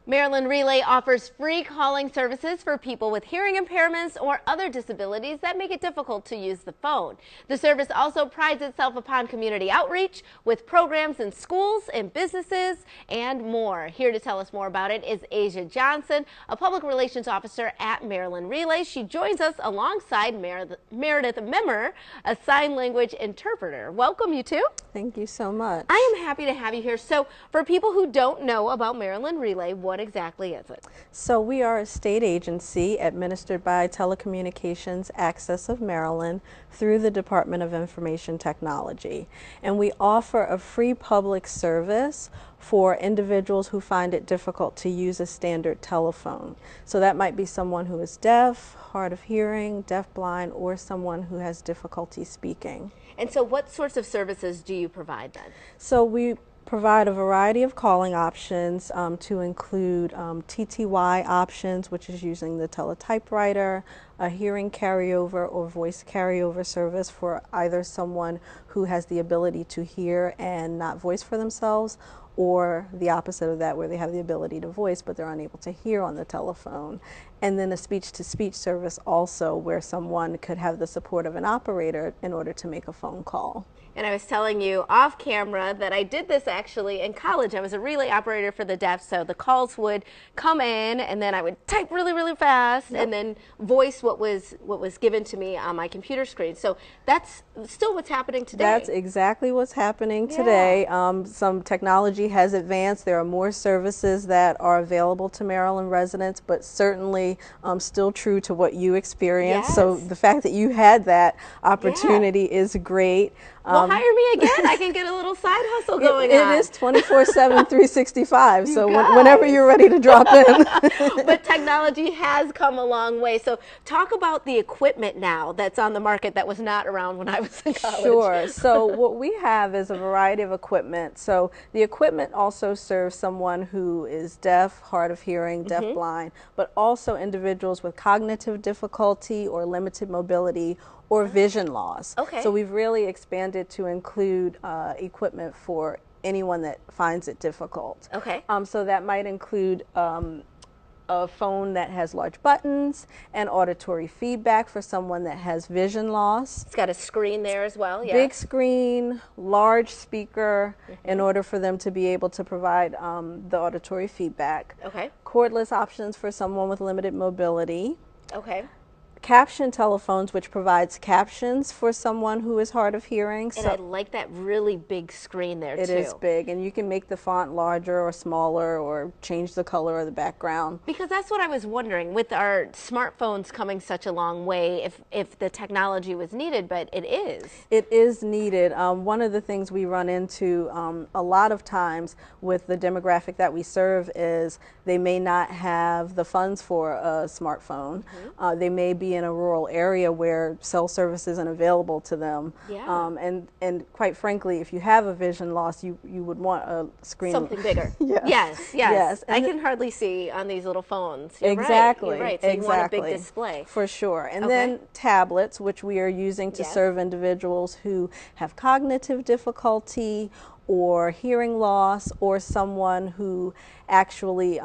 Maryland Relay offers free calling services for people with hearing impairments or other disabilities that make it difficult to use the phone. The service also prides itself upon community outreach with programs in schools and businesses and more. Here to tell us more about it is Asia Johnson, a public relations officer at Maryland Relay. She joins us alongside Meredith Memmer, a sign language interpreter. Welcome, you two. Thank you so much. I am happy to have you here. So for people who don't know about Maryland Relay, what exactly is it? So we are a state agency administered by Telecommunications Access of Maryland through the Department of Information Technology. And we offer a free public service for individuals who find it difficult to use a standard telephone. So that might be someone who is deaf, hard of hearing, deafblind, or someone who has difficulty speaking. And so what sorts of services do you provide then? So we provide a variety of calling options to include TTY options, which is using the teletypewriter, a hearing carryover or voice carryover service for either someone who has the ability to hear and not voice for themselves, or the opposite of that, where they have the ability to voice but they're unable to hear on the telephone. And then a speech-to-speech service also, where someone could have the support of an operator in order to make a phone call. And I was telling you off camera that I did this actually in college. I was a relay operator for the deaf, so the calls would come in and then I would type really, really fast and then voice what was given to me on my computer screen. So that's still what's happening today. That's exactly what's happening today. Some technology has advanced. There are more services that are available to Maryland residents, but certainly still true to what you experienced. Yes. So the fact that you had that opportunity is great. Well, hire me again. I can get a little side hustle going on. It is 24/7, 365. So whenever you're ready to drop in. But technology has come a long way. So talk about the equipment now that's on the market that was not around when I was in college. Sure. So what we have is a variety of equipment. So the equipment also serves someone who is deaf, hard of hearing, deafblind, but also individuals with cognitive difficulty or limited mobility or vision loss. Okay. So we've really expanded to include equipment for anyone that finds it difficult. Okay. So that might include a phone that has large buttons and auditory feedback for someone that has vision loss. It's got a screen there as well. Yeah. Big screen, large speaker, in order for them to be able to provide the auditory feedback. Okay. Cordless options for someone with limited mobility. Okay. Caption telephones, which provides captions for someone who is hard of hearing. And I like that really big screen there too. It is big, and you can make the font larger or smaller or change the color of the background. Because that's what I was wondering, with our smartphones coming such a long way, if the technology was needed, but it is. It is needed. One of the things we run into a lot of times with the demographic that we serve is they may not have the funds for a smartphone. They may be in a rural area where cell service isn't available to them. Yeah. And quite frankly, if you have a vision loss, you would want a screen. Something bigger. Yes. Yes. I can hardly see on these little phones. You're Exactly. Right. You're right. So you want a big display. For sure. And then tablets, which we are using to serve individuals who have cognitive difficulty or hearing loss, or someone who actually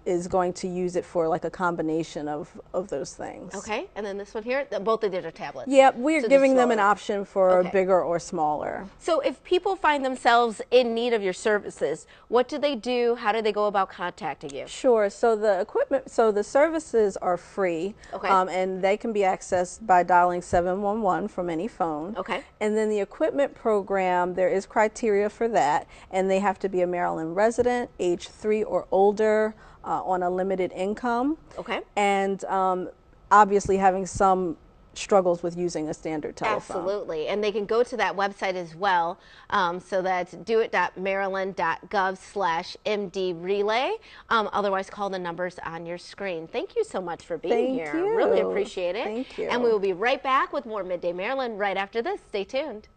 is going to use it for like a combination of those things. Okay, and then this one here, both of these are tablets. Yeah, we're giving them an option for bigger or smaller. So if people find themselves in need of your services, what do they do? How do they go about contacting you? Sure. So the equipment, so the services are free, and they can be accessed by dialing 711 from any phone. Okay. And then the equipment program, there is criteria for that, and they have to be a Maryland resident, age 3 or older, on a limited income. Okay. And obviously having some struggles with using a standard telephone. Absolutely. And they can go to that website as well. So that's doit.maryland.gov/mdrelay. Otherwise, call the numbers on your screen. Thank you so much for being here. Thank you. Really appreciate it. Thank you. And we will be right back with more Midday Maryland right after this. Stay tuned.